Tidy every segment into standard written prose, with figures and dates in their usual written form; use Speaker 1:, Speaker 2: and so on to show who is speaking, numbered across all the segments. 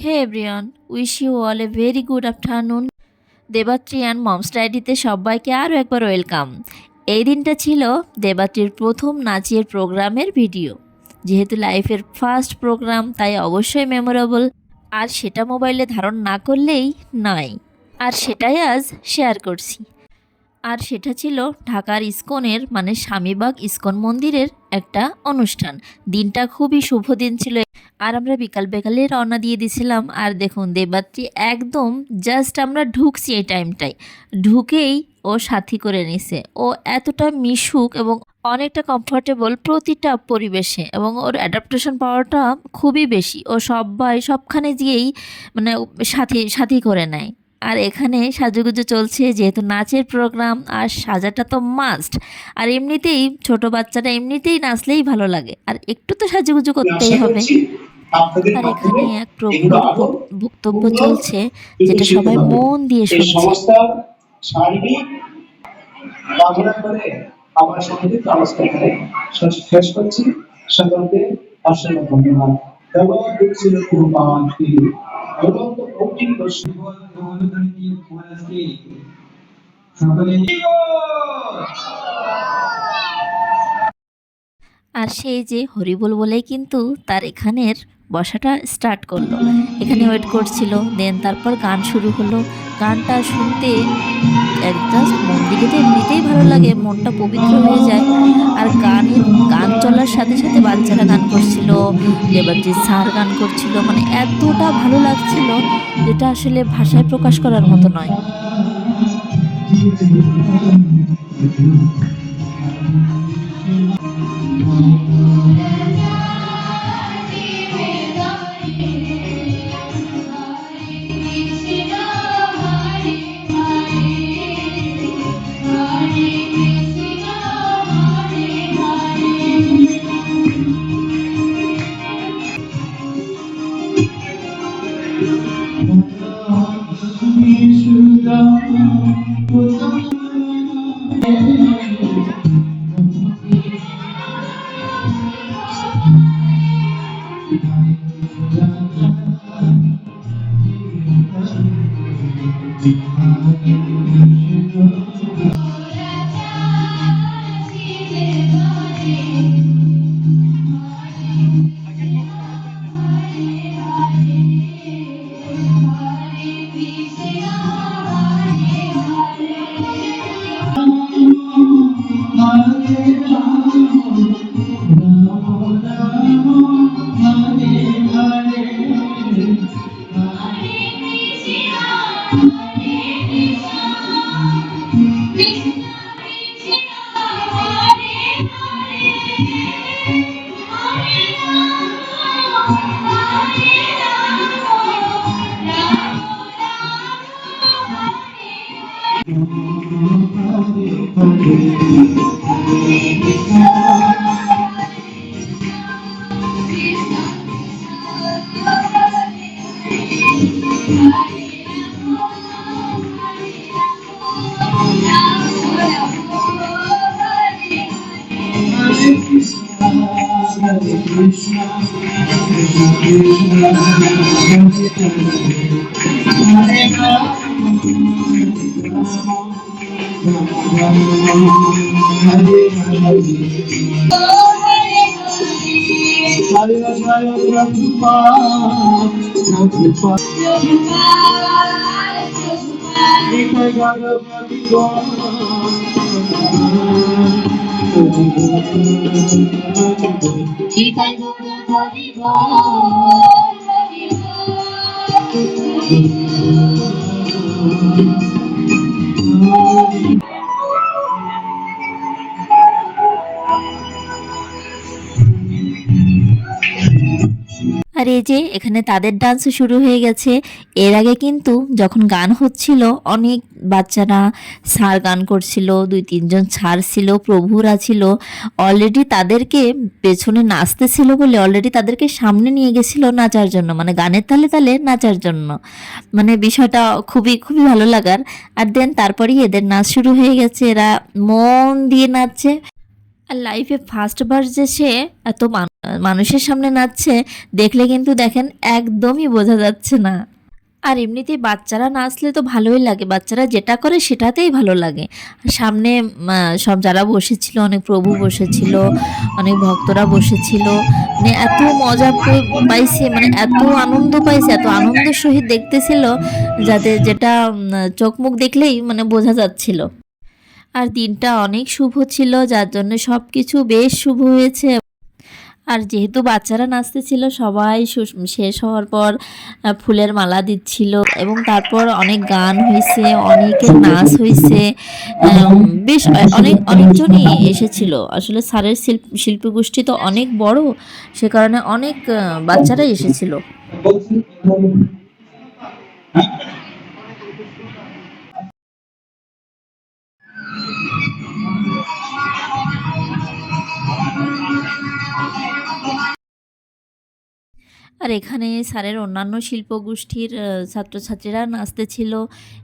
Speaker 1: Hey everyone, wish you all a very good afternoon. Debatri and moms ডায়েরিতে সবাইকে আরও একবার ওয়েলকাম। এই দিনটা ছিল দেবাত্রীর প্রথম নাচের প্রোগ্রামের ভিডিও। যেহেতু লাইফের ফার্স্ট প্রোগ্রাম, তাই অবশ্যই মেমোরেবল, আর সেটা মোবাইলে ধারণ না করলেই নয়। আর সেটাই আজ শেয়ার করছি। আর সেটা ছিল ঢাকার ইস্কনের মানে স্বামীবাগ ইস্কন মন্দিরের একটা অনুষ্ঠান। দিনটা খুবই শুভ দিন ছিল। আর আমরা বিকালে রওনা দিয়ে দিছিলাম। আর দেখুন দেবাত্রী একদম জাস্ট আমরা ঢুকছি এই টাইমটায়, ঢুকেই ও সাথী করে নিছে। ও এতটা মিশুক এবং অনেকটা কমফোর্টেবল প্রতিটা পরিবেশে, এবং ওর অ্যাডাপ্টেশন পাওয়ারটা খুবই বেশি। ও সবখানে গিয়েই মানে সাথী সাথী করে নেয়। আর এখানে সাজুগুজু চলছে, যেহেতু নাচের প্রোগ্রাম আর সাজাটা তো মাস্ট। আর এমনিতেই ছোট বাচ্চারা এমনিতেই নাচলেই ভালো লাগে, আর একটু তো সাজুগুজু করতেই হবে। আর এখানে এক প্রভুর বক্তব্য চলছে, যেটা সবাই মন দিয়ে শুনছে। আমার সঙ্গে আলোচনা করে শেষ করছি। সকলকে অসংখ্য ধন্যবাদ। এবং ছিল কুরবানি এবং অতি বৈষ্ণব ধর্মী উপস্থিতি সকলে। আর সেই যে হরিবোল বলেই কিন্তু তার এখানের বসাটা স্টার্ট করলো। এখানে ওয়েট করছিল, দেন তারপর গান শুরু হলো। গানটা শুনতে জাস্ট মন দিকে তো এমনিতেই ভালো লাগে, মনটা পবিত্র হয়ে যায়। আর গান চলার সাথে সাথে বাচ্চারা গান করছিল, দেবাত্রী স্যার গান করছিল, মানে এতটা ভালো লাগছিল যেটা আসলে ভাষায় প্রকাশ করার মতো নয়। আর এই যে এখানে তাদের ডান্স শুরু হয়ে গেছে। এর আগে কিন্তু যখন গান হচ্ছিল, অনেক বাচ্চারা স্যার গান করছিল, 2-3 জন স্যার ছিল, প্রভুরা ছিল। অলরেডি তাদেরকে পেছনে নাচতেছিল বলে অলরেডি তাদেরকে সামনে নিয়ে গেছিল নাচার জন্য, মানে গানের তালে তালে নাচার জন্য। মানে বিষয়টা খুবই খুবই ভালো লাগার। আর দেন তারপরেই এদের নাচ শুরু হয়ে গেছে, এরা মন দিয়ে নাচছে। আর লাইফে ফার্স্টবার যে সে এত মানুষের সামনে নাচছে, দেখলে কিন্তু দেখেন একদমই বোঝা যাচ্ছে না। আর এমনিতেই বাচ্চারা নাচলে তো ভালোই লাগে, বাচ্চারা যেটা করে সেটাতেই ভালো লাগে। আর সামনে সব যারা বসেছিল, অনেক প্রভু বসেছিল, অনেক ভক্তরা বসেছিল, মানে এত মজা পাইছে, মানে এত আনন্দ পাইছে, এত আনন্দের সহিত দেখতেছিল, যাতে যেটা চোখ মুখ দেখলেই মানে বোঝা যাচ্ছিল। আর দিনটা অনেক শুভ ছিল, যার জন্য সব কিছু বেশ শুভ হয়েছে। আর যেহেতু বাচ্চারা নাচতেছিল, সবাই শেষ হওয়ার পর ফুলের মালা দিচ্ছিল, এবং তারপর অনেক গান হয়েছে, অনেকের নাচ হয়েছে। বেশ অনেকজনই এসেছিল। আসলে স্যারের শিল্পগোষ্ঠী তো অনেক বড়, সে কারণে অনেক বাচ্চারাই এসেছিল। আর এখানে স্যারের অন্যান্য শিল্পগোষ্ঠীর ছাত্রছাত্রীরা নাচতেছিল।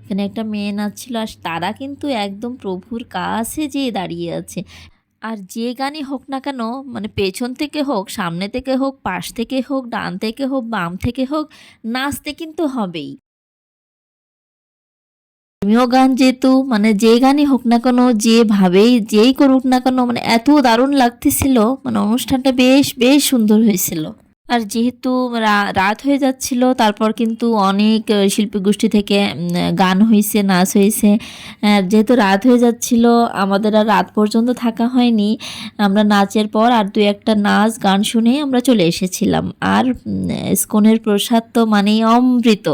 Speaker 1: এখানে একটা মেয়ে নাচছিল, আর তারা কিন্তু একদম প্রভুর কাছে যেয়ে দাঁড়িয়ে আছে। আর যে গানই হোক না কেন, মানে পেছন থেকে হোক, সামনে থেকে হোক, পাশ থেকে হোক, ডান থেকে হোক, বাম থেকে হোক, নাচতে কিন্তু হবেই। ধর্মীয় গান যেহেতু, মানে যে গানই হোক না কেন, যেভাবেই যেই করুক না কেন, মানে এত দারুণ লাগতেছিল, মানে অনুষ্ঠানটা বেশ বেশ সুন্দর হয়েছিল। আর যেহেতু রাত হয়ে যাচ্ছিল, তারপর কিন্তু অনেক শিল্পী গোষ্ঠী থেকে গান হয়েছে, নাচ হয়েছে। যেহেতু রাত হয়ে যাচ্ছিল, আমাদের আর রাত পর্যন্ত থাকা হয়নি। আমরা নাচের পর আর দুই একটা নাচ গান শুনে আমরা চলে এসেছিলাম। আর ইসকনের প্রসাদ তো মানেই অমৃত।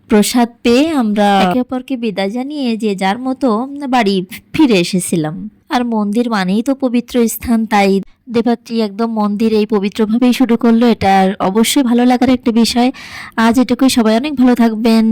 Speaker 1: প্রসাদ পেয়ে আমরা একে অপরকে বিদায় জানিয়ে যে যার মতো বাড়ি ফিরে এসেছিলাম। আর মন্দির মানেই তো পবিত্র স্থান, তাই দেবাত্রী একদম মন্দির এই পবিত্রভাবেই শুরু করলো। এটা অবশ্যই ভালো লাগার একটা বিষয়। আজ এটুকুই, সবাই অনেক ভালো থাকবেন।